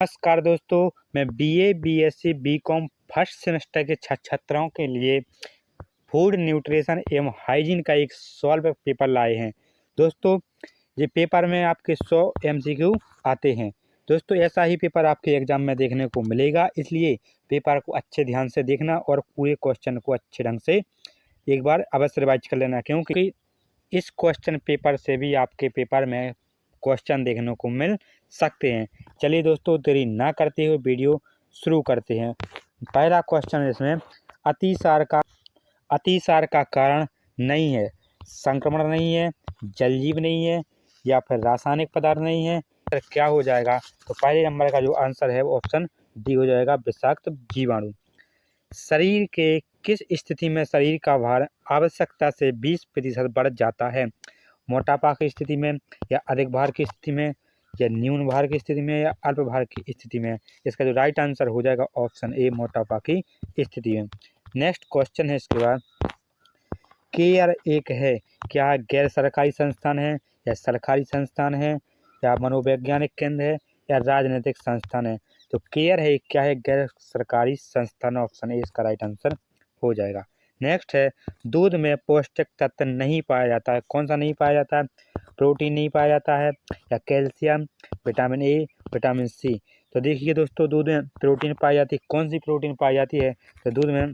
नमस्कार दोस्तों, मैं BA, BSc, BCom first semester के छात्रों के लिए फूड न्यूट्रिशन एवं हाइजीन का एक सॉल्व पेपर लाए हैं। दोस्तों, ये पेपर में आपके 100 एमसीक्यू आते हैं। दोस्तों, ऐसा ही पेपर आपके एग्जाम में देखने को मिलेगा, इसलिए पेपर को अच्छे ध्यान से देखना और पूरे क्वेश्चन को अच्छे ढंग से एक बार अवश्य रिवाइज कर लेना, क्योंकि इस क्वेश्चन पेपर से भी आपके पेपर में क्वेश्चन देखने को मिल सकते हैं। चलिए दोस्तों, देरी ना करते हुए वीडियो शुरू करते हैं। पहला क्वेश्चन इसमें अतिसार का कारण नहीं है, संक्रमण नहीं है, जलजीव नहीं है या फिर रासायनिक पदार्थ नहीं है, तो क्या हो जाएगा? तो पहले नंबर का जो आंसर है वो ऑप्शन डी हो जाएगा, विषाक्त जीवाणु। शरीर के किस स्थिति में शरीर का भार आवश्यकता से 20% बढ़ जाता है? मोटापा की स्थिति में, या अधिक भार की स्थिति में, या न्यून भार की स्थिति में, या अल्प भार की स्थिति में? इसका जो राइट आंसर हो जाएगा ऑप्शन ए, मोटापा की स्थिति में। नेक्स्ट क्वेश्चन है इसके बाद, केयर एक है क्या गैर सरकारी संस्थान है, या सरकारी संस्थान है, या मनोवैज्ञानिक केंद्र है, या राजनीतिक संस्थान है? तो केयर है क्या है? गैर सरकारी संस्थान, ऑप्शन ए इसका राइट आंसर हो जाएगा। नेक्स्ट है, दूध में पौष्टिक तत्व नहीं पाया जाता है, कौन सा नहीं पाया जाता है? प्रोटीन नहीं पाया जाता है, या calcium, vitamin A, vitamin C? तो देखिए दोस्तों, दूध में प्रोटीन पाई जाती है, कौन सी प्रोटीन पाई जाती है? तो दूध में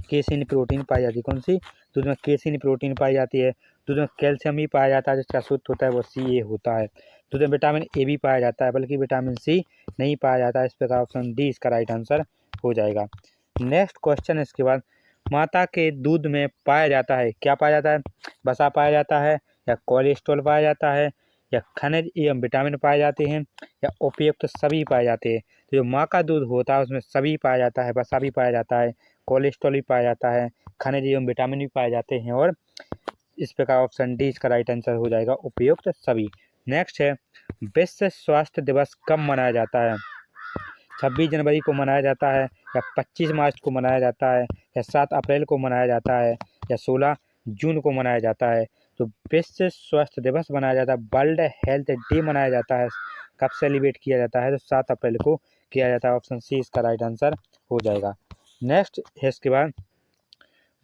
केसिन प्रोटीन पाई जाती है, कौन सी? दूध में केसिन प्रोटीन पाई जाती है। दूध में कैल्शियम भी पाया जाता है, जिसका सूत्र होता है वो सी ए होता है। दूध में विटामिन ए भी पाया जाता है, बल्कि विटामिन सी नहीं पाया जाता है। इस प्रकार ऑप्शन डी इसका राइट आंसर हो जाएगा। नेक्स्ट क्वेश्चन इसके बाद, माता के दूध में पाया जाता है, क्या पाया जाता है? वसा पाया जाता है, या कोलेस्ट्रॉल पाया जाता है, या खनिज एवं विटामिन पाए जाते हैं, या उपयुक्त सभी पाए जाते हैं? तो जो माँ का दूध होता है उसमें सभी पाया जाता है, वसा भी पाया जाता है, कोलेस्ट्रॉल भी पाया जाता है, खनिज एवं विटामिन भी पाए जाते हैं, और इस प्रकार ऑप्शन डी इसका राइट आंसर हो जाएगा, उपयुक्त सभी। नेक्स्ट है, विश्व स्वास्थ्य दिवस कब मनाया जाता है? 26 जनवरी को मनाया जाता है, या 25 मार्च को मनाया जाता है, या 7 अप्रैल को मनाया जाता है, या 16 जून को मनाया जाता है? तो विश्व स्वास्थ्य दिवस मनाया जाता है, वर्ल्ड हेल्थ डे मनाया जाता है, कब सेलिब्रेट किया जाता है? तो 7 अप्रैल को किया जाता है, ऑप्शन सी इसका राइट आंसर हो जाएगा। नेक्स्ट है इसके बाद,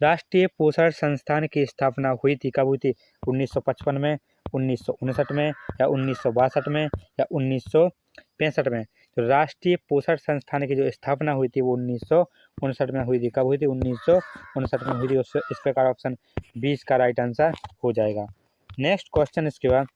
राष्ट्रीय पोषण संस्थान की स्थापना हुई थी, कब हुई थी? 1955 में, 1959 में, या 1962 में, या 1965 में? तो राष्ट्रीय पोषण संस्थान की जो स्थापना हुई थी वो 1959 में हुई थी। कब हुई थी? 1959 में हुई थी। इस प्रकार ऑप्शन 20 का राइट आंसर हो जाएगा। नेक्स्ट क्वेश्चन इसके बाद,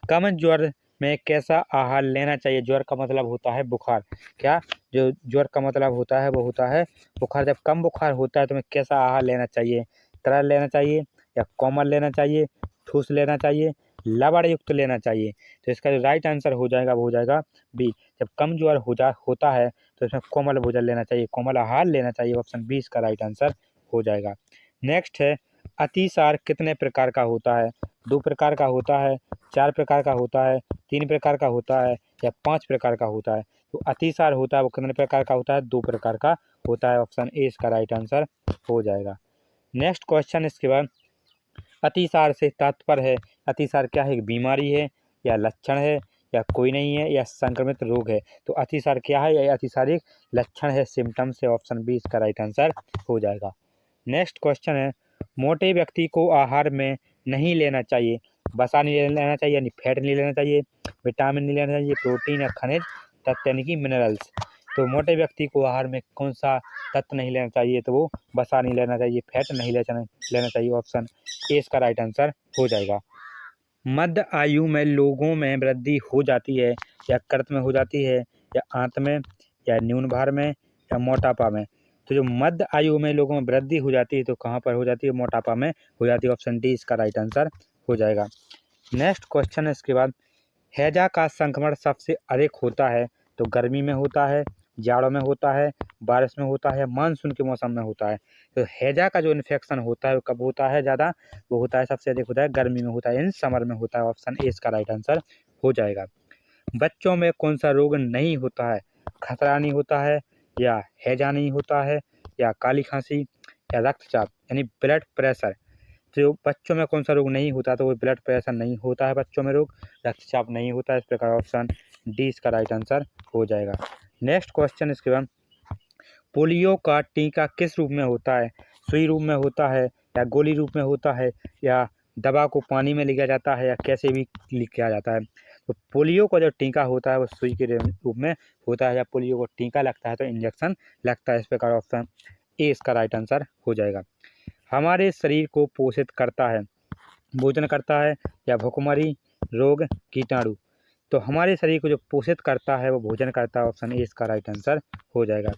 कम ज्वर में कैसा आहार लेना चाहिए? ज्वर का मतलब होता है बुखार। क्या जो ज्वर का मतलब होता है वो होता है बुखार। जब कम बुखार होता है तो हमें कैसा आहार लेना चाहिए? तरल लेना चाहिए, या कोमल लेना चाहिए, ठोस लेना चाहिए, लवण युक्त लेना चाहिए? तो इसका जो राइट आंसर हो जाएगा वो हो जाएगा बी। जब कम ज्वर होता है तो इसमें कोमल भोजन लेना चाहिए, कोमल आहार लेना चाहिए। ऑप्शन 20 का राइट आंसर हो जाएगा। नेक्स्ट है, अतिसार कितने प्रकार का होता है? 2 प्रकार का होता है, 4 प्रकार का होता है, 3 प्रकार का होता है, या 5 प्रकार का होता है? तो अतिसार होता है वो कितने प्रकार का होता है? 2 प्रकार का होता है। ऑप्शन ए इसका राइट आंसर हो जाएगा। नेक्स्ट क्वेश्चन इसके बाद, अतिसार से तात्पर्य है, अतिसार क्या है? एक बीमारी है, या लक्षण है, या कोई नहीं है, या संक्रमित रोग है? तो अतिसार क्या है? या अतिसार एक लक्षण है, सिम्टम्स है। ऑप्शन बी इसका राइट आंसर हो जाएगा। नेक्स्ट क्वेश्चन है, मोटे व्यक्ति को आहार में नहीं लेना चाहिए, वसा नहीं लेना चाहिए यानी फैट नहीं लेना चाहिए, विटामिन नहीं लेना चाहिए, प्रोटीन या खनिज तत्व यानी कि मिनरल्स? तो मोटे व्यक्ति को आहार में कौन सा तत्व नहीं लेना चाहिए? तो वो वसा नहीं लेना चाहिए, फैट नहीं लेना चाहिए। ऑप्शन ए इसका राइट आंसर हो जाएगा। मध्य आयु में लोगों में वृद्धि हो जाती है, या कृत में हो जाती है, या आंत में, या न्यून भार में, या मोटापा में? तो जो मध्य आयु में लोगों में वृद्धि हो जाती है तो कहाँ पर हो जाती है? मोटापा में हो जाती है। ऑप्शन डी इसका राइट आंसर हो जाएगा। नेक्स्ट क्वेश्चन है इसके बाद, हैजा का संक्रमण सबसे अधिक होता है तो गर्मी में होता है, जाड़ों में होता है, बारिश में होता है, मानसून के मौसम में होता है? तो हैजा का जो इन्फेक्शन होता है वो कब होता है ज़्यादा? वो होता है सबसे अधिक होता है गर्मी में होता है, इन समर में होता है। ऑप्शन ए इसका राइट आंसर हो जाएगा। बच्चों में कौन सा रोग नहीं होता है? खसरा नहीं होता है, या हैजा नहीं होता है, या काली खांसी, या रक्तचाप यानी ब्लड प्रेशर? तो बच्चों में कौन सा रोग नहीं होता? तो वो ब्लड प्रेशर नहीं होता है बच्चों में रोग, रक्तचाप नहीं होता है। इस प्रकार ऑप्शन डी इसका राइट आंसर हो जाएगा। नेक्स्ट क्वेश्चन इसके बाद, पोलियो का टीका किस रूप में होता है? सुई रूप में होता है, या गोली रूप में होता है, या दवा को पानी में लिया जाता है, या कैसे भी लिखा जाता है? तो पोलियो का जो टीका होता है वो सुई के रूप में होता है। या पोलियो को टीका लगता है तो इंजेक्शन लगता है। इस प्रकार ऑप्शन ए इसका राइट आंसर हो जाएगा। हमारे शरीर को पोषित करता है, भोजन करता है, या भुखमरी, रोग, कीटाणु? तो हमारे शरीर को जो पोषित करता है वो भोजन करता है। ऑप्शन ए इसका राइट आंसर हो जाएगा।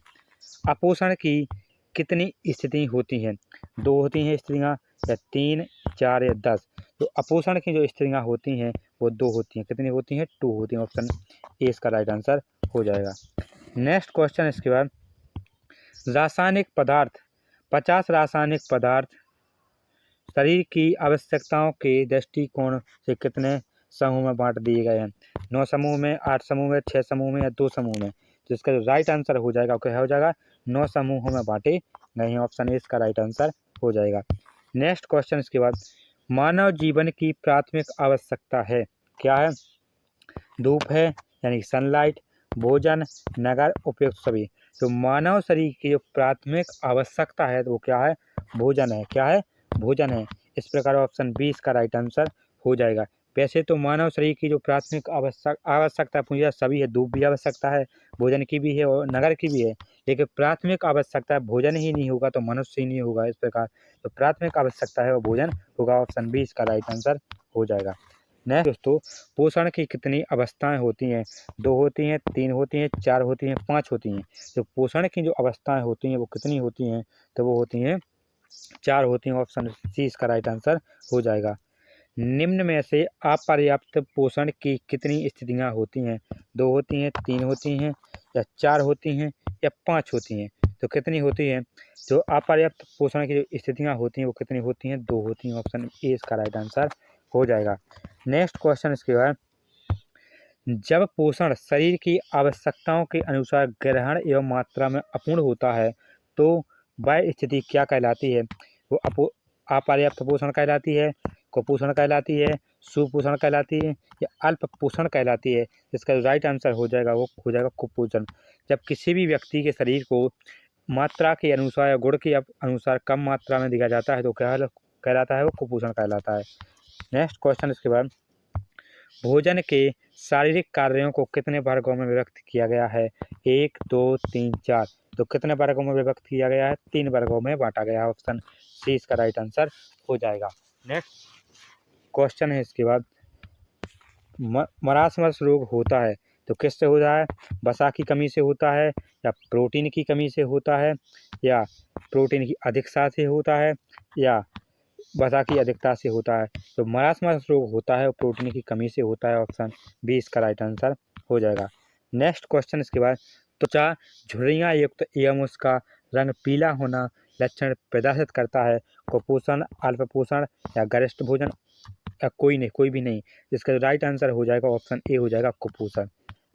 अपोषण की कितनी स्थिति होती हैं? 2 होती हैं स्त्रियाँ, या 3, 4 या 10? तो अपोषण की जो स्त्रियाँ होती हैं वो 2 होती हैं। कितनी होती हैं? 2 होती हैं। ऑप्शन ए इसका राइट आंसर हो जाएगा। नेक्स्ट क्वेश्चन इसके बाद, रासायनिक पदार्थ, 50 रासायनिक पदार्थ शरीर की आवश्यकताओं के दृष्टिकोण से कितने समूह में बांट दिए गए हैं? 9 समूह में, 8 समूह में, 6 समूह में, या 2 समूह में? तो इसका जो राइट आंसर हो जाएगा क्या हो जाएगा? 9 समूहों में बांटे गए हैं। ऑप्शन ए इसका राइट आंसर हो जाएगा। नेक्स्ट क्वेश्चन इसके बाद, मानव जीवन की प्राथमिक आवश्यकता है, क्या है? धूप है, यानी सनलाइट, भोजन, नगर, उपयुक्त सभी? तो मानव शरीर की जो प्राथमिक आवश्यकता है तो वो क्या है? भोजन है। क्या है? भोजन है। इस प्रकार ऑप्शन बी इसका राइट आंसर हो जाएगा। वैसे तो मानव शरीर की जो प्राथमिक आवश्यकता पूजा सभी है, धूप भी आवश्यकता है, भोजन की भी है और नगर की भी है, लेकिन प्राथमिक आवश्यकता भोजन ही नहीं होगा तो मनुष्य ही नहीं होगा। इस प्रकार जो प्राथमिक आवश्यकता है वो भोजन होगा। ऑप्शन बी इसका राइट आंसर हो जाएगा। नेक्स्ट दोस्तों, पोषण की कितनी अवस्थाएं होती हैं? 2 होती हैं, 3 होती हैं, 4 होती हैं, 5 होती हैं? तो पोषण की जो अवस्थाएं होती हैं वो कितनी होती हैं? तो वो होती हैं 4 होती हैं। ऑप्शन सी इसका राइट आंसर हो जाएगा। निम्न में से अपर्याप्त पोषण की कितनी स्थितियां होती हैं? 2 होती हैं, 3 होती हैं, या 4 होती हैं, या 5 होती हैं? तो कितनी होती हैं? जो अपर्याप्त पोषण की जो स्थितियां होती हैं वो कितनी होती हैं? 2 होती हैं। ऑप्शन ए इसका राइट आंसर हो जाएगा। नेक्स्ट क्वेश्चन इसके बाद, जब पोषण शरीर की आवश्यकताओं के अनुसार ग्रहण एवं मात्रा में अपूर्ण होता है तो वह स्थिति क्या कहलाती है? वो अपर्याप्त पोषण कहलाती है, कुपोषण कहलाती है, सुपोषण कहलाती है, या अल्प पोषण कहलाती है? इसका जो राइट आंसर हो जाएगा वो हो जाएगा कुपोषण। जब किसी भी व्यक्ति के शरीर को मात्रा के अनुसार या गुण के अनुसार कम मात्रा में दिया जाता है तो क्या कहलाता है? वो कुपोषण कहलाता है। नेक्स्ट क्वेश्चन इसके बाद, भोजन के शारीरिक कार्यों को कितने वर्गों में विभक्त किया गया है? 1, 2, 3, 4? तो कितने वर्गों में विभक्त किया गया है? 3 वर्गों में बांटा गया है। ऑप्शन सी इसका राइट आंसर हो जाएगा। नेक्स्ट क्वेश्चन है इसके बाद, मरासमस रोग होता है तो किससे होता है? वसा की कमी से होता है, या प्रोटीन की कमी से होता है, या प्रोटीन की अधिकता से होता है, या वसा की अधिकता से होता है? तो मरासमस रोग होता है और प्रोटीन की कमी से होता है। ऑप्शन बी इसका राइट आंसर हो जाएगा। नेक्स्ट क्वेश्चन इसके बाद, त्वचा झुर्रियाँ युक्त एवं उसका रंग पीला होना लक्षण प्रदर्शित करता है? कुपोषण, अल्पपोषण, या गरिष्ठ भोजन, या कोई भी नहीं? इसका राइट आंसर हो जाएगा ऑप्शन ए हो जाएगा कुपोषण।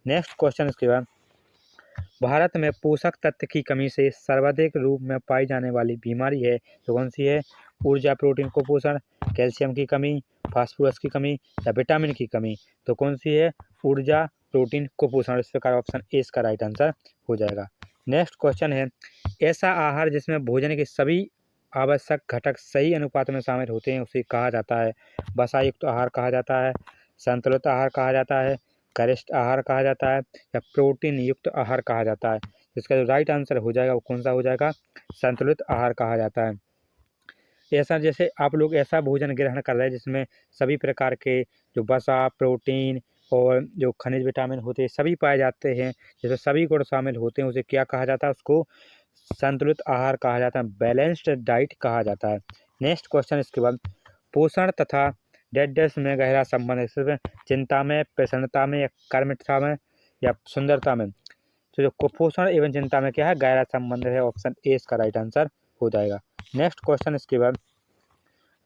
नेक्स्ट क्वेश्चन इसके बाद, भारत में पोषक तत्व की कमी से सर्वाधिक रूप में पाई जाने वाली बीमारी है तो कौन सी है? ऊर्जा, प्रोटीन कुपोषण, कैल्शियम की कमी, फास्फोरस की कमी, या विटामिन की कमी? तो कौन सी है? ऊर्जा, प्रोटीन कुपोषण। इस प्रकार ऑप्शन ए इसका राइट आंसर हो जाएगा। नेक्स्ट क्वेश्चन है, ऐसा आहार जिसमें भोजन के सभी आवश्यक घटक सही अनुपात में शामिल होते हैं उसे कहा जाता है? वसा युक्त आहार कहा जाता है, संतुलित आहार कहा जाता है, गरिष्ठ आहार कहा जाता है, या प्रोटीन युक्त आहार कहा जाता है? इसका जो राइट आंसर हो जाएगा वो कौन सा हो जाएगा? संतुलित आहार कहा जाता है। ऐसा जैसे आप लोग ऐसा भोजन ग्रहण कर रहे हैं जिसमें सभी प्रकार के जो वसा, प्रोटीन और जो खनिज विटामिन होते हैं सभी पाए जाते हैं, जैसे सभी गुण शामिल होते हैं, उसे क्या कहा जाता है? उसको संतुलित आहार कहा जाता है, बैलेंस्ड डाइट कहा जाता है। नेक्स्ट क्वेश्चन इसके बाद, पोषण तथा डेडनेस में गहरा संबंध है, इसमें चिंता में, प्रसन्नता में, या कर्मठता में, या सुंदरता में? तो जो कुपोषण एवं चिंता में क्या है? गहरा संबंध है। ऑप्शन ए इसका राइट आंसर हो जाएगा। नेक्स्ट क्वेश्चन इसके बाद,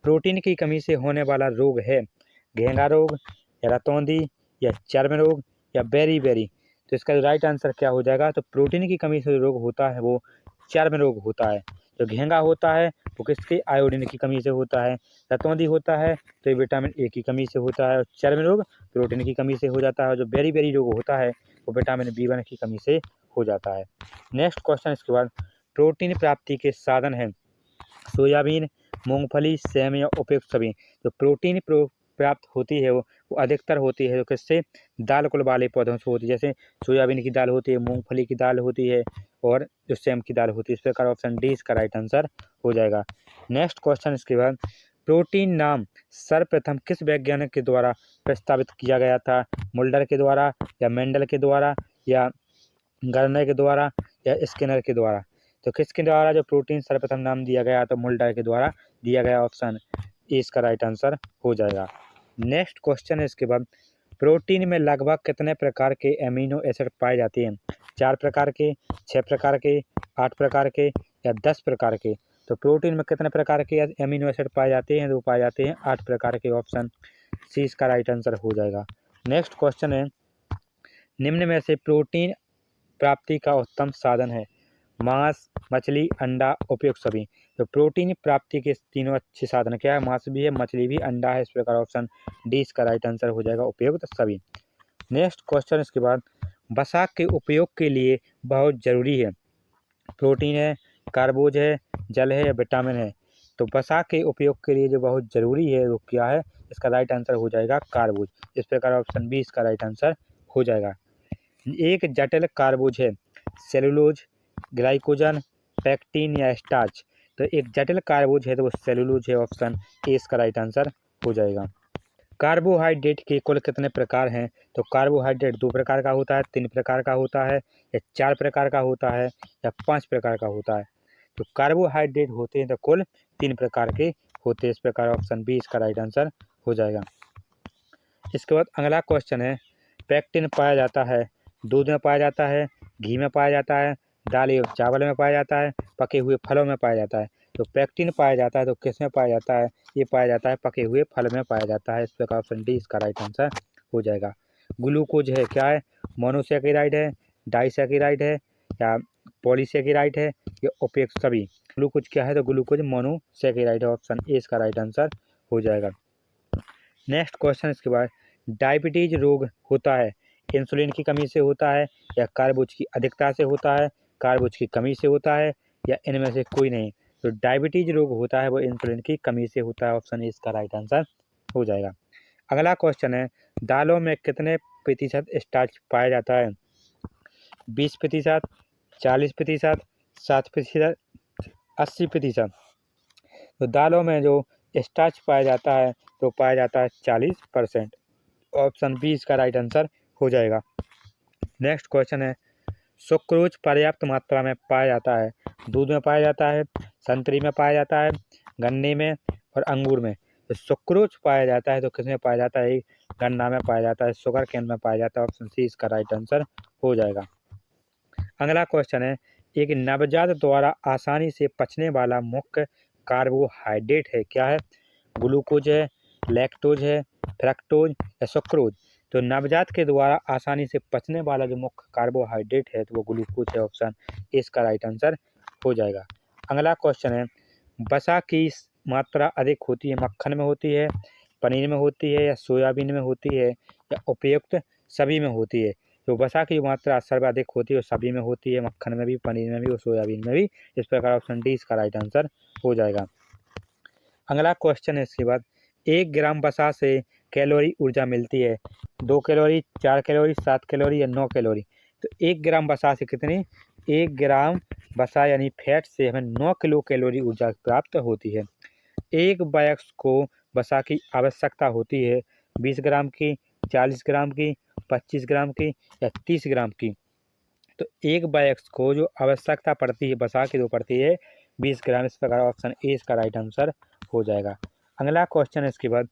प्रोटीन की कमी से होने वाला रोग है घेंगा रोग, या रतौंधी, या चर्म रोग, या बेरी? तो इसका जो राइट आंसर क्या हो जाएगा? तो प्रोटीन की कमी से जो रोग होता है वो चर्म रोग होता है। जो घेंगा होता है वो किसके आयोडीन की कमी से होता है। रतौंधी होता है तो ये विटामिन ए की कमी से होता है। और चर्म रोग प्रोटीन की कमी से हो जाता है। और जो बेरी रोग होता है वो विटामिन B1 की कमी से हो जाता है। नेक्स्ट क्वेश्चन इसके बाद, प्रोटीन प्राप्ति के साधन हैं सोयाबीन, मूंगफली, सेम या उपयुक्त सभी। तो प्रोटीन प्राप्त होती है वो अधिकतर होती है जो किससे, दाल कुल वाले पौधों से होती है। जैसे सोयाबीन की दाल होती है, मूंगफली की दाल होती है और जो सेम की दाल होती है। इस प्रकार ऑप्शन डी इसका राइट आंसर हो जाएगा। नेक्स्ट क्वेश्चन इसके बाद, प्रोटीन नाम सर्वप्रथम किस वैज्ञानिक के द्वारा प्रस्तावित किया गया था। मुल्डर के द्वारा या मेंडल के द्वारा या गर्नर के द्वारा या स्किनर के द्वारा। तो किसके द्वारा जो प्रोटीन सर्वप्रथम नाम दिया गया तो मुल्डर के द्वारा दिया गया। ऑप्शन ए इसका राइट आंसर हो जाएगा। नेक्स्ट क्वेश्चन है इसके बाद, प्रोटीन में लगभग कितने प्रकार के एमिनो एसिड पाए जाते हैं। 4 प्रकार के, 6 प्रकार के, 8 प्रकार के या 10 प्रकार के। तो प्रोटीन में कितने प्रकार के एमिनो एसिड पाए जाते हैं, तो पाए जाते हैं 8 प्रकार के। ऑप्शन सी इसका राइट आंसर हो जाएगा। नेक्स्ट क्वेश्चन है, निम्न में से प्रोटीन प्राप्ति का उत्तम साधन है। मांस, मछली, अंडा, उपयुक्त सभी। तो प्रोटीन प्राप्ति के तीनों अच्छे साधन क्या है, मांस भी है, मछली भी, अंडा है। इस प्रकार ऑप्शन डी इसका राइट आंसर हो जाएगा, उपयुक्त सभी। नेक्स्ट क्वेश्चन इसके बाद, वसा के उपयोग के लिए बहुत जरूरी है। प्रोटीन है, कार्बोज है, जल है या विटामिन है। तो वसा के उपयोग के लिए जो बहुत जरूरी है वो क्या है, इसका राइट आंसर हो जाएगा कार्बोज। इस प्रकार ऑप्शन बी इसका राइट आंसर हो जाएगा। एक जटिल कार्बोज है, सेलुलोज, ग्लाइकोजन, पैक्टिन या स्टार्च। तो एक जटिल कार्बोज है तो वो सेलुलोज है। ऑप्शन ए इसका राइट आंसर हो जाएगा। कार्बोहाइड्रेट के कुल कितने प्रकार हैं। तो कार्बोहाइड्रेट 2 प्रकार का होता है, 3 प्रकार का होता है या 4 प्रकार का होता है या 5 प्रकार का होता है। तो कार्बोहाइड्रेट होते हैं तो कुल 3 प्रकार के होते हैं। इस प्रकार ऑप्शन बी इसका राइट आंसर हो जाएगा। इसके बाद अगला क्वेश्चन है, पैक्टिन पाया जाता है दूध में पाया जाता है, घी में पाया जाता है, दाल एवं चावल में पाया जाता है, पके हुए फलों में पाया जाता है। तो पैक्टिन पाया जाता है तो किस में पाया जाता है, ये पाया जाता है पके हुए फल में पाया जाता है। इस प्रकार ऑप्शन डी इसका राइट आंसर हो जाएगा। ग्लूकोज है क्या है, मोनोसेकेराइड है, डाइसेकेराइड है या पॉलीसेकेराइड है या उपयुक्त सभी। ग्लूकोज क्या है, तो ग्लूकोज मोनोसेकेराइड है। ऑप्शन ए इसका राइट आंसर हो जाएगा। नेक्स्ट क्वेश्चन इसके बाद, डायबिटीज रोग होता है इंसुलिन की कमी से होता है या कार्बोज की अधिकता से होता है, कार्बोज की कमी से होता है या इनमें से कोई नहीं। तो डायबिटीज रोग होता है वो इंसुलिन की कमी से होता है। ऑप्शन ए इसका राइट आंसर हो जाएगा। अगला क्वेश्चन है, दालों में कितने प्रतिशत स्टार्च पाया जाता है। 20%, 40%, 60%, 80%। तो दालों में जो स्टार्च पाया जाता है तो पाया जाता है 40%। ऑप्शन बी इसका राइट आंसर हो जाएगा। नेक्स्ट क्वेश्चन है, सुक्रोज पर्याप्त मात्रा में पाया जाता है। दूध में पाया जाता है, संतरी में पाया जाता है, गन्ने में और अंगूर में। तो सुक्रोज पाया जाता है तो किसमें पाया जाता है, गन्ना में पाया जाता है, शुगर केन में पाया जाता है। ऑप्शन सी इसका राइट आंसर हो जाएगा। अगला क्वेश्चन है, एक नवजात द्वारा आसानी से पचने वाला मुख्य कार्बोहाइड्रेट है क्या है, ग्लूकोज है, लैक्टोज है, फ्रक्टोज या सुक्रोज। तो नवजात के द्वारा आसानी से पचने वाला जो मुख्य कार्बोहाइड्रेट है तो वो ग्लूकोज है। ऑप्शन ए इसका राइट आंसर हो जाएगा। अगला क्वेश्चन है, वसा की मात्रा अधिक होती है, मक्खन में होती है, पनीर में होती है या सोयाबीन में होती है या उपयुक्त सभी में होती है। तो वसा की मात्रा सर्वाधिक होती है और सभी में होती है, मक्खन में भी, पनीर में भी और सोयाबीन में भी। इस प्रकार ऑप्शन डी इसका राइट आंसर हो जाएगा। अगला क्वेश्चन है इसके बाद, 1 ग्राम वसा से कैलोरी ऊर्जा मिलती है। 2 कैलोरी, 4 कैलोरी, 7 कैलोरी या 9 कैलोरी। तो 1 ग्राम वसा से कितनी, 1 ग्राम वसा यानी फैट से हमें 9 किलो कैलोरी ऊर्जा प्राप्त होती है। एक वयस्क को वसा की आवश्यकता होती है 20 ग्राम की, 40 ग्राम की, 25 ग्राम की या 30 ग्राम की। तो एक वयस्क को जो आवश्यकता पड़ती है वसा की वो पड़ती है 20 ग्राम। इस प्रकार ऑप्शन ए इसका राइट आंसर हो जाएगा। अगला क्वेश्चन है इसके बाद,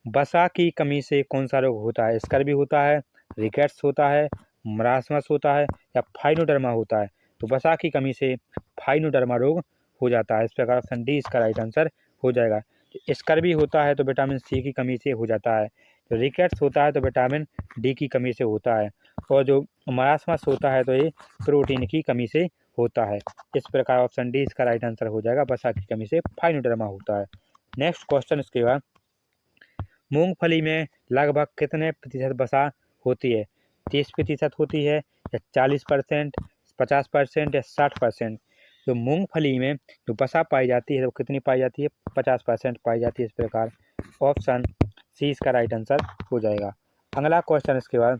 वसा की कमी से कौन सा रोग होता है, स्कर्वी होता है, रिकेट्स होता है, मरासमस होता है या फाइनोडर्मा होता है। तो वसा की कमी से फाइनोडर्मा रोग हो जाता है। इस प्रकार ऑप्शन डी इसका राइट आंसर हो जाएगा। तो स्कर्वी होता है तो विटामिन सी की कमी से हो जाता है, तो रिकेट्स होता है तो विटामिन डी की कमी से होता है, और जो मरासमस होता है तो ये प्रोटीन की कमी से होता है। इस प्रकार ऑप्शन डी इसका राइट आंसर हो जाएगा, वसा की कमी से फाइनोडर्मा होता है। नेक्स्ट क्वेश्चन इसके बाद, मूंगफली में लगभग कितने प्रतिशत वसा होती है? 30% होती है या 40%, 50% या 60%? जो मूंगफली में जो वसा पाई जाती है वो कितनी पाई जाती है? 50% पाई जाती है। इस प्रकार ऑप्शन सी इसका राइट आंसर हो जाएगा। अगला क्वेश्चन इसके बाद,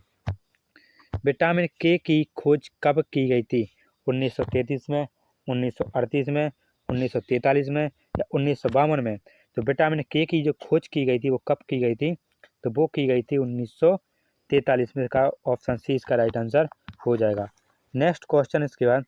विटामिन के की खोज कब की गई थी? 1933 में, 1938 में, 1943 में या 1952 में? तो विटामिन के की जो खोज की गई थी वो कब की गई थी? तो वो की गई थी 1943 में। का ऑप्शन सी इसका राइट आंसर हो जाएगा। नेक्स्ट क्वेश्चन इसके बाद,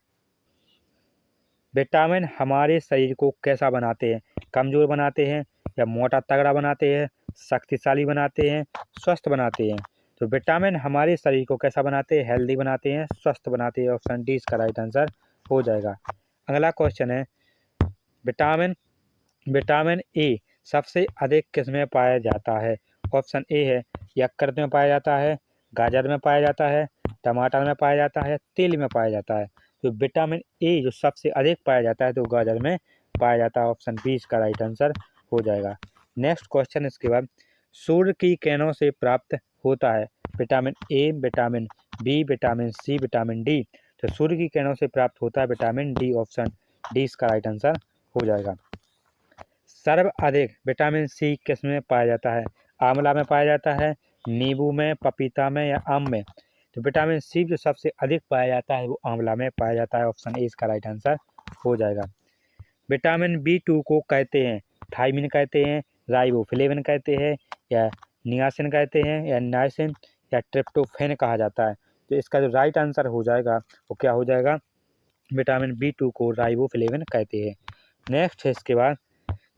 विटामिन हमारे शरीर को कैसा बनाते हैं? कमज़ोर बनाते हैं या मोटा तगड़ा बनाते हैं, शक्तिशाली बनाते हैं, स्वस्थ बनाते हैं? तो विटामिन हमारे शरीर को कैसा बनाते हैं? हेल्दी बनाते हैं, स्वस्थ बनाते हैं। ऑप्शन डी इसका राइट आंसर हो जाएगा। अगला क्वेश्चन है, विटामिन ए सबसे अधिक किस में पाया जाता है? ऑप्शन ए है यकृत में पाया जाता है, गाजर में पाया जाता है, टमाटर में पाया जाता है, तेल में पाया जाता है? तो विटामिन ए जो सबसे अधिक पाया जाता है तो गाजर में पाया जाता है। ऑप्शन बी इसका राइट आंसर हो जाएगा। नेक्स्ट क्वेश्चन इसके बाद, सूर्य की किरणों से प्राप्त होता है vitamin A, vitamin B, vitamin C, vitamin D? तो सूर्य की किरणों से प्राप्त होता है विटामिन डी। ऑप्शन डी इसका राइट आंसर हो जाएगा। सर्वाधिक विटामिन सी किस में पाया जाता है? आंवला में पाया जाता है, नींबू में, पपीता में या आम में? तो विटामिन सी जो सबसे अधिक पाया जाता है वो आंवला में पाया जाता है। ऑप्शन ए इसका राइट आंसर हो जाएगा। विटामिन B2 को कहते हैं थायमिन कहते हैं, राइबोफ्लेविन कहते हैं या नियासिन कहते हैं या नाइसिन या ट्रिप्टोफैन कहा जाता है? तो इसका जो राइट आंसर हो जाएगा वो क्या हो जाएगा? विटामिन B2 को राइबोफ्लेविन कहते हैं। नेक्स्ट है इसके बाद,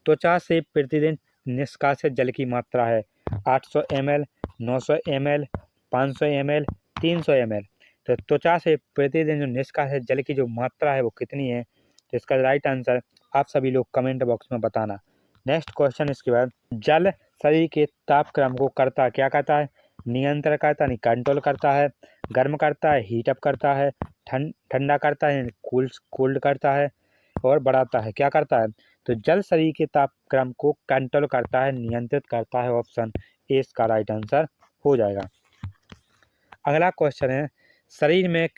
त्वचा से प्रतिदिन निष्कासित जल की मात्रा है 800 ml, 900 ml, 500 ml, 300 ml? तो त्वचा से प्रतिदिन जो निष्कासित जल की जो मात्रा है वो कितनी है? तो इसका राइट आंसर आप सभी लोग कमेंट बॉक्स में बताना। नेक्स्ट क्वेश्चन इसके बाद, जल शरीर के तापक्रम को क्या करता है? नियंत्रण करता है, कंट्रोल करता है, गर्म करता है, हीट अप करता है, ठंडा करता है, कोल्ड करता है और बढ़ाता है? क्या करता है? तो जल शरीर के तापक्रम को कंट्रोल करता है, नियंत्रित करता है। ऑप्शन ए इसका राइट आंसर हो जाएगा। अगला क्वेश्चन है, शरीर में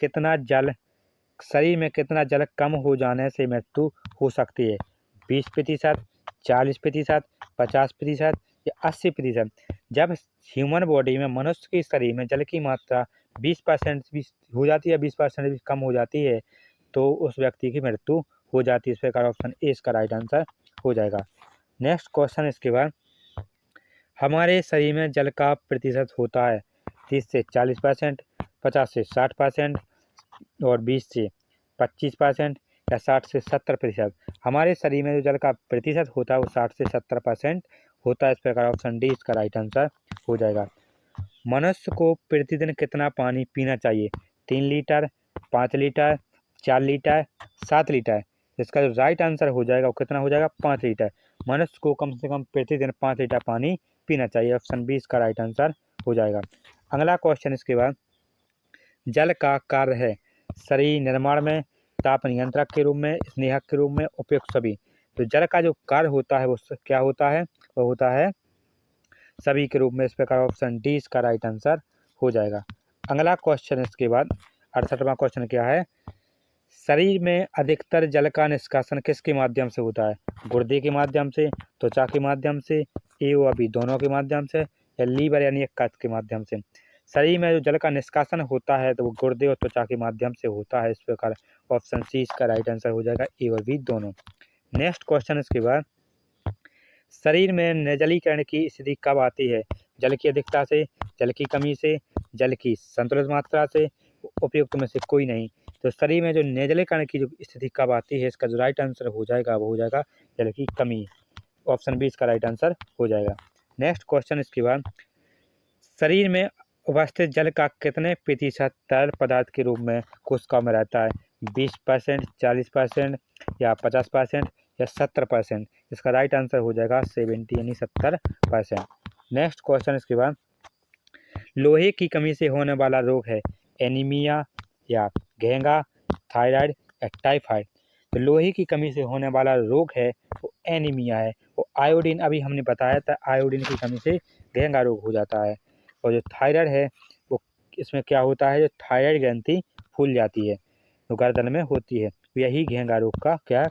कितना जल कम हो जाने से मृत्यु हो सकती है? 20%, 40%, 50% या 80%? जब ह्यूमन बॉडी में, मनुष्य के शरीर में जल की मात्रा 20% भी हो जाती है, 20% भी कम हो जाती है तो उस व्यक्ति की मृत्यु हो जाती है। इस प्रकार ऑप्शन ए इसका राइट आंसर हो जाएगा। नेक्स्ट क्वेश्चन इसके बाद, हमारे शरीर में जल का प्रतिशत होता है 30 से 40%, 50 से 60% और 20 से 25% या 60 से 70%? हमारे शरीर में जो जल का प्रतिशत होता है वो 60 से 70% होता है। इस प्रकार ऑप्शन डी इसका राइट आंसर हो जाएगा। मनुष्य को प्रतिदिन कितना पानी पीना चाहिए? 3 लीटर, 5 लीटर, 4 लीटर, 7 लीटर? इसका जो राइट आंसर हो जाएगा वो कितना हो जाएगा? 5 लीटर। मनुष्य को कम से कम प्रतिदिन 5 लीटर पानी पीना चाहिए। ऑप्शन बी इसका राइट आंसर हो जाएगा। अगला क्वेश्चन इसके बाद, जल का कार्य है शरीर निर्माण में, ताप नियंत्रक के रूप में, स्नेहक के रूप में, उपयुक्त सभी? तो जल का जो कार्य होता है वो क्या होता है? वो होता है सभी के रूप में। इस प्रकार ऑप्शन डी इसका राइट आंसर हो जाएगा। अगला क्वेश्चन इसके बाद 68वां क्वेश्चन क्या है, शरीर में अधिकतर जल का निष्कासन किसके माध्यम से होता है? गुर्दे के माध्यम से, त्वचा के माध्यम से, ए और बी दोनों के माध्यम से या लीवर यानी यकृत के माध्यम से? शरीर में जो जल का निष्कासन होता है तो वो गुर्दे और त्वचा के माध्यम से होता है। इस प्रकार ऑप्शन सी इसका राइट आंसर हो जाएगा, ए और बी दोनों। नेक्स्ट क्वेश्चन इसके बाद, शरीर में निर्जलीकरण की स्थिति कब आती है? जल की अधिकता से, जल की कमी से, जल की संतुलित मात्रा से, उपयुक्त में से कोई नहीं? तो शरीर में जो निर्जलीकरण की जो स्थिति कब आती है इसका जो राइट आंसर हो जाएगा वो हो जाएगा जल की कमी। ऑप्शन बी इसका राइट आंसर हो जाएगा। नेक्स्ट क्वेश्चन इसके बाद, शरीर में उपस्थित जल का कितने प्रतिशत तरल पदार्थ के रूप में कोशिकाओं में रहता है? 20%, 40% या 50% या 70%? इसका राइट आंसर हो जाएगा 70 यानी 70%। नेक्स्ट क्वेश्चन इसके बाद, लोहे की कमी से होने वाला रोग है एनीमिया या घेंगा, थायराइड या टाइफाइड। तो लोहे की कमी से होने वाला रोग है वो एनीमिया है। वो आयोडीन अभी हमने बताया था, आयोडीन की कमी से घेंगा रोग हो जाता है। और जो थायराइड है वो इसमें क्या होता है, जो थायराइड ग्रंथि फूल जाती है जो गर्दन में होती है, तो यही घेंगा रोग का क्या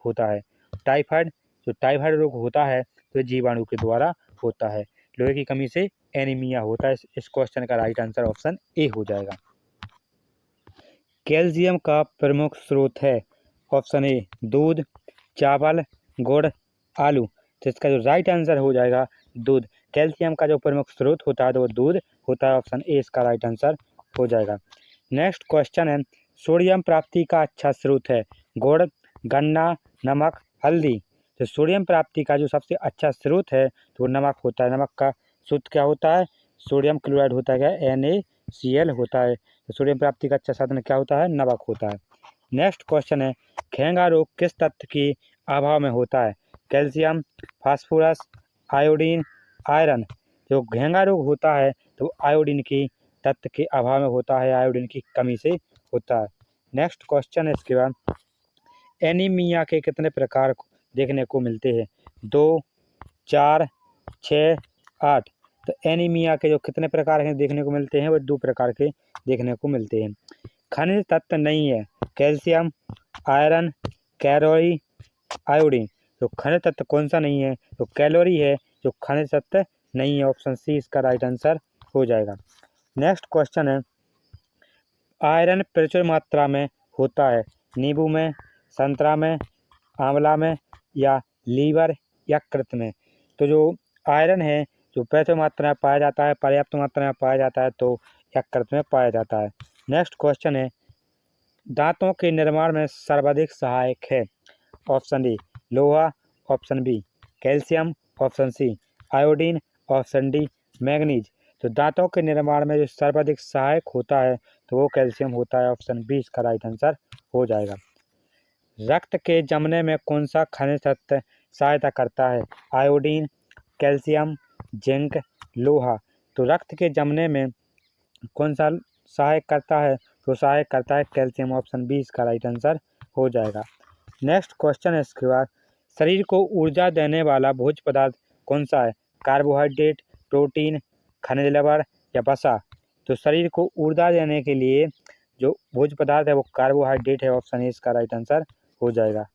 होता है। टाइफाइड, जो टाइफाइड रोग होता है तो जीवाणु के द्वारा होता है। लोहे की कमी से एनीमिया होता है। इस क्वेश्चन का राइट आंसर ऑप्शन ए हो जाएगा। कैल्शियम का प्रमुख स्रोत है, ऑप्शन ए दूध, चावल, गुड़, आलू। तो इसका जो राइट आंसर हो जाएगा दूध। कैल्शियम का जो प्रमुख स्रोत होता है तो वो दूध होता है। ऑप्शन ए इसका राइट आंसर हो जाएगा। नेक्स्ट क्वेश्चन है, सोडियम प्राप्ति का अच्छा स्रोत है, गुड़, गन्ना, नमक, हल्दी। तो सोडियम प्राप्ति का जो सबसे अच्छा स्रोत है तो वो नमक होता है। नमक का शुद्ध क्या होता है, सोडियम क्लोराइड होता है, NaCl होता है। तो सोडियम प्राप्ति का अच्छा साधन क्या होता है, नमक होता है। नेक्स्ट क्वेश्चन है, घेंगा रोग किस तत्व के अभाव में होता है, कैल्शियम, फास्फोरस, आयोडीन, आयरन। जो घेंगा रोग होता है तो आयोडीन की तत्व के अभाव में होता है, आयोडीन की कमी से होता है। नेक्स्ट क्वेश्चन है इसके बाद, एनीमिया के कितने प्रकार देखने को मिलते हैं, 2, 4, 6, 8। तो एनीमिया के जो कितने प्रकार हैं देखने को मिलते हैं, वो 2 प्रकार के देखने को मिलते हैं। खनिज तत्व नहीं है, कैल्शियम, आयरन, कैलोरी, आयोडीन। तो खनिज तत्व कौन सा नहीं है, तो कैलोरी है जो खनिज तत्व नहीं है। ऑप्शन सी इसका राइट आंसर हो जाएगा। नेक्स्ट क्वेश्चन है, आयरन प्रचुर मात्रा में होता है, नींबू में, संतरा में, आंवला में या लीवर, यकृत में। तो जो आयरन है जो प्रचुर मात्रा में पाया जाता है, पर्याप्त मात्रा में पाया जाता है तो यकृत में पाया जाता है। नेक्स्ट क्वेश्चन है, दांतों के निर्माण में सर्वाधिक सहायक है, ऑप्शन ए लोहा, option B calcium, option C iodine, option D manganese. तो दांतों के निर्माण में जो सर्वाधिक सहायक होता है तो वो कैल्शियम होता है। ऑप्शन बी इसका राइट आंसर हो जाएगा। रक्त के जमने में कौन सा खनिज तत्व सहायता करता है, आयोडीन, कैल्शियम, जिंक, लोहा। तो रक्त के जमने में कौन सा सहायक करता है, तो सहायक करता है कैल्शियम। ऑप्शन बी इसका राइट आंसर हो जाएगा। नेक्स्ट क्वेश्चन है इसके बाद, शरीर को ऊर्जा देने वाला भोज्य पदार्थ कौन सा है, कार्बोहाइड्रेट, प्रोटीन, खनिज लवण या वसा। तो शरीर को ऊर्जा देने के लिए जो भोज्य पदार्थ है वो कार्बोहाइड्रेट है। ऑप्शन ए इसका राइट आंसर हो जाएगा।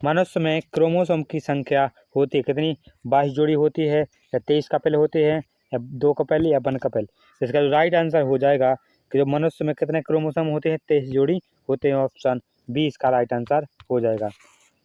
मनुष्य में क्रोमोसोम की संख्या होती है कितनी, 22 जोड़ी होती है या 23 कपिल होते हैं या 2 कपिल या 1 कपिल। इसका जो राइट आंसर हो जाएगा कि जो मनुष्य में कितने क्रोमोसोम होते हैं, 23 जोड़ी होते हैं। ऑप्शन बी इसका राइट आंसर हो जाएगा।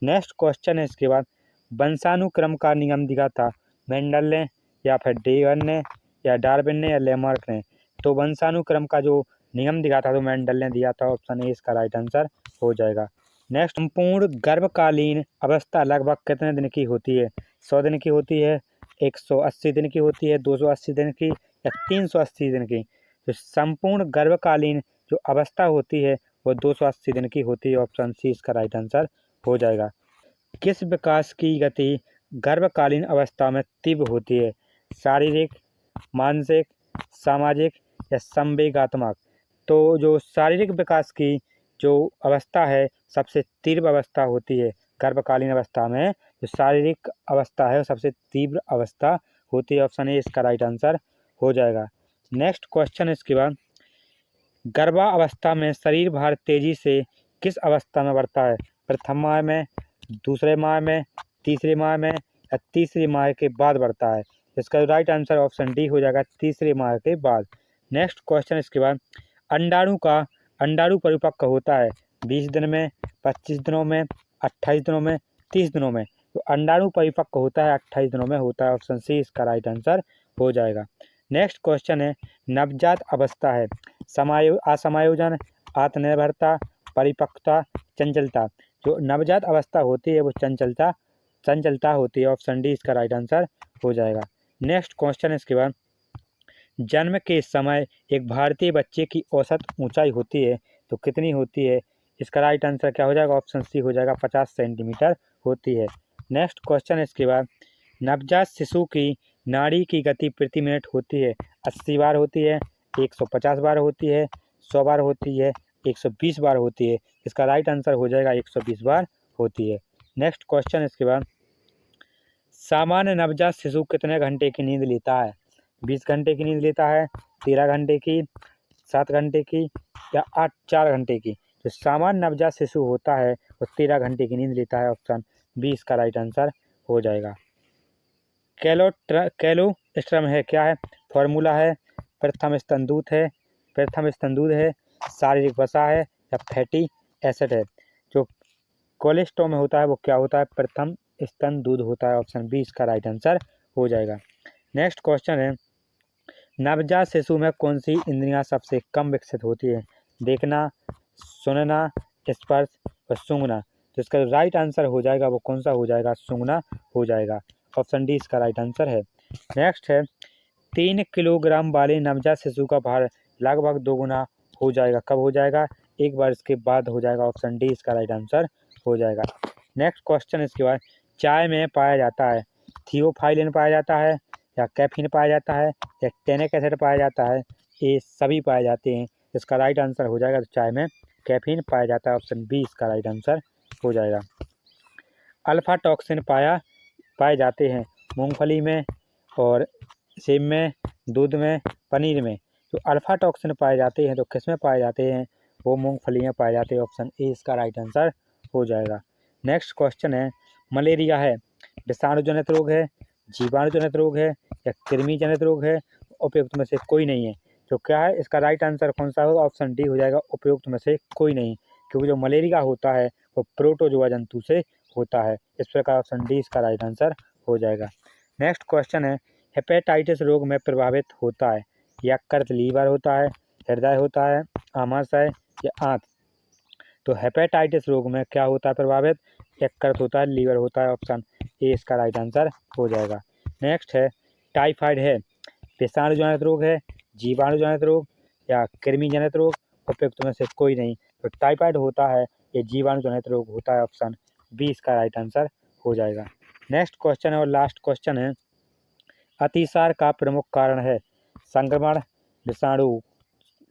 नेक्स्ट क्वेश्चन है इसके बाद, वंशानुक्रम का नियम दिया था, मेंडल ने या फिर डेवन ने या डार्विन ने या लेमार्क ने। तो वंशानुक्रम का जो नियम दिया था तो मेंडल ने दिया था। ऑप्शन ए इसका राइट आंसर हो जाएगा। नेक्स्ट, संपूर्ण गर्भकालीन अवस्था लगभग कितने दिन की होती है, 100 दिन की होती है, 180 दिन की होती है, 280 दिन की या 380 दिन की। तो संपूर्ण गर्भकालीन जो अवस्था होती है वो 280 दिन की होती है। ऑप्शन सी इसका राइट आंसर हो जाएगा। किस विकास की गति गर्भकालीन अवस्था में तीव्र होती है, शारीरिक, मानसिक, सामाजिक या संवेगात्मक। तो जो शारीरिक विकास की जो अवस्था है सबसे तीव्र अवस्था होती है गर्भकालीन अवस्था में, जो शारीरिक अवस्था है वो सबसे तीव्र अवस्था होती है। ऑप्शन ए इसका राइट आंसर हो जाएगा। नेक्स्ट क्वेश्चन इसके बाद, गर्भावस्था में शरीर भार तेजी से किस अवस्था में बढ़ता है, प्रथम माह में, दूसरे माह में, तीसरे माह में या तीसरी माह के बाद बढ़ता है। इसका राइट आंसर ऑप्शन डी हो जाएगा, तीसरे माह के बाद। नेक्स्ट क्वेश्चन इसके बाद, अंडाणु परिपक्व होता है 20 दिन में, 25 दिनों में, 28 दिनों में, 30 दिनों में। तो अंडाणु परिपक्व होता है 28 दिनों में होता है। ऑप्शन सी इसका राइट आंसर हो जाएगा। नेक्स्ट क्वेश्चन है, नवजात अवस्था है, असमायोजन, आत्मनिर्भरता, परिपक्वता, चंचलता। जो नवजात अवस्था होती है वो चंचलता होती है। ऑप्शन डी इसका राइट आंसर हो जाएगा। नेक्स्ट क्वेश्चन इसके बाद, जन्म के समय एक भारतीय बच्चे की औसत ऊंचाई होती है तो कितनी होती है, इसका राइट आंसर क्या हो जाएगा, ऑप्शन सी हो जाएगा, 50 सेंटीमीटर होती है। नेक्स्ट क्वेश्चन इसके बाद, नवजात शिशु की नाड़ी की गति प्रति मिनट होती है 80 बार होती है, 150 बार होती है, 100 बार होती है 120 बार होती है। इसका राइट आंसर हो जाएगा 120 बार होती है। नेक्स्ट क्वेश्चन इसके बाद, सामान्य नवजात शिशु कितने घंटे की नींद लेता है? 20 घंटे की नींद लेता है, 13 घंटे की, 7 घंटे की या 4 घंटे की? जो सामान्य नवजात शिशु होता है वो 13 घंटे की नींद लेता है। ऑप्शन बी इसका राइट आंसर हो जाएगा। कैलोस्ट्रम है क्या है? फॉर्मूला है, प्रथम स्तनदूत है, शारीरिक वसा है या फैटी एसिड है? जो कोलेस्ट्रॉल में होता है वो क्या होता है? प्रथम स्तन दूध होता है। ऑप्शन बी इसका राइट आंसर हो जाएगा। नेक्स्ट क्वेश्चन है, नवजात शिशु में कौन सी इंद्रियां सबसे कम विकसित होती है? देखना, सुनना, स्पर्श और सूंघना। तो इसका जो राइट आंसर हो जाएगा वो कौन सा हो जाएगा? सूंघना हो जाएगा। ऑप्शन डी इसका राइट आंसर है। नेक्स्ट है, 3 किलोग्राम वाले नवजात शिशु का भार लगभग 2 गुना हो जाएगा। कब हो जाएगा? 1 वर्ष के बाद हो जाएगा। ऑप्शन डी इसका राइट आंसर हो जाएगा। नेक्स्ट क्वेश्चन इसके बाद, चाय में पाया जाता है, थियोफाइलिन पाया जाता है या कैफीन पाया जाता है या टेनिक एसिड पाया जाता है? ये सभी पाए जाते हैं। इसका राइट आंसर हो जाएगा, तो चाय में कैफीन पाया जाता है। ऑप्शन बी इसका राइट आंसर हो जाएगा। अल्फा टॉक्सिन पाए जाते हैं मूंगफली में और सेब में, दूध में, पनीर में। जो अल्फा टॉक्सिन पाए जाते हैं तो किस में पाए जाते हैं? वो मूंगफली में पाए जाते हैं। ऑप्शन ए इसका राइट आंसर हो जाएगा। नेक्स्ट क्वेश्चन है, मलेरिया है, विषाणु जनित रोग है, जीवाणु जनित रोग है या कृमि जनित रोग है? उपयुक्त में से कोई नहीं है। तो क्या है इसका राइट आंसर कौन सा होगा? ऑप्शन डी हो जाएगा, उपयुक्त में से कोई नहीं, क्योंकि जो मलेरिया होता है वो प्रोटोजोआ जंतु से होता है। इस प्रकार ऑप्शन डी इसका राइट आंसर हो जाएगा। नेक्स्ट क्वेश्चन है, हेपेटाइटिस रोग में प्रभावित होता है, यकृत, लीवर होता है, हृदय होता है, आमाशय या आंत? तो हेपेटाइटिस रोग में क्या होता है प्रभावित? यकृत होता है, लीवर होता है। ऑप्शन ए इसका राइट आंसर हो जाएगा। नेक्स्ट है, टाइफाइड है, विषाणु जनित रोग है, जीवाणु जनित रोग या कृमि जनित रोग? उपयुक्त में से कोई नहीं। तो टाइफाइड होता है, ये जीवाणु जनित रोग होता है। ऑप्शन बी इसका राइट आंसर हो जाएगा। नेक्स्ट क्वेश्चन है और लास्ट क्वेश्चन है, अतिसार का प्रमुख कारण है, संक्रमण, विषाणु,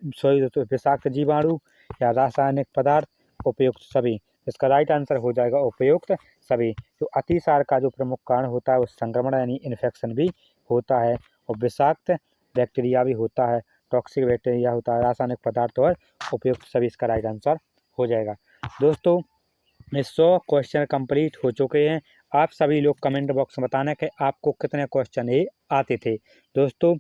विषाक्त जीवाणु या रासायनिक पदार्थ? उपयुक्त सभी। इसका राइट आंसर हो जाएगा उपयुक्त सभी। जो अतिसार का जो प्रमुख कारण होता है वो संक्रमण यानी इन्फेक्शन भी होता है और विषाक्त बैक्टीरिया भी होता है, टॉक्सिक बैक्टीरिया होता है, रासायनिक पदार्थ और उपयुक्त सभी इसका राइट आंसर हो जाएगा। दोस्तों, ये 100 क्वेश्चन कंप्लीट हो चुके हैं। आप सभी लोग कमेंट बॉक्स में बताना कि आपको कितने क्वेश्चन ये आते थे दोस्तों।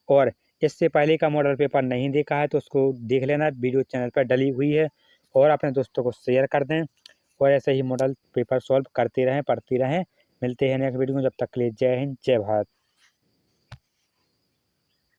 और इससे पहले का मॉडल पेपर नहीं देखा है तो उसको देख लेना, वीडियो चैनल पर डली हुई है। और अपने दोस्तों को शेयर कर दें और ऐसे ही मॉडल पेपर सॉल्व करते रहें, पढ़ते रहें। मिलते हैं नेक्स्ट वीडियो में, जब तक के लिए जय हिंद, जय भारत।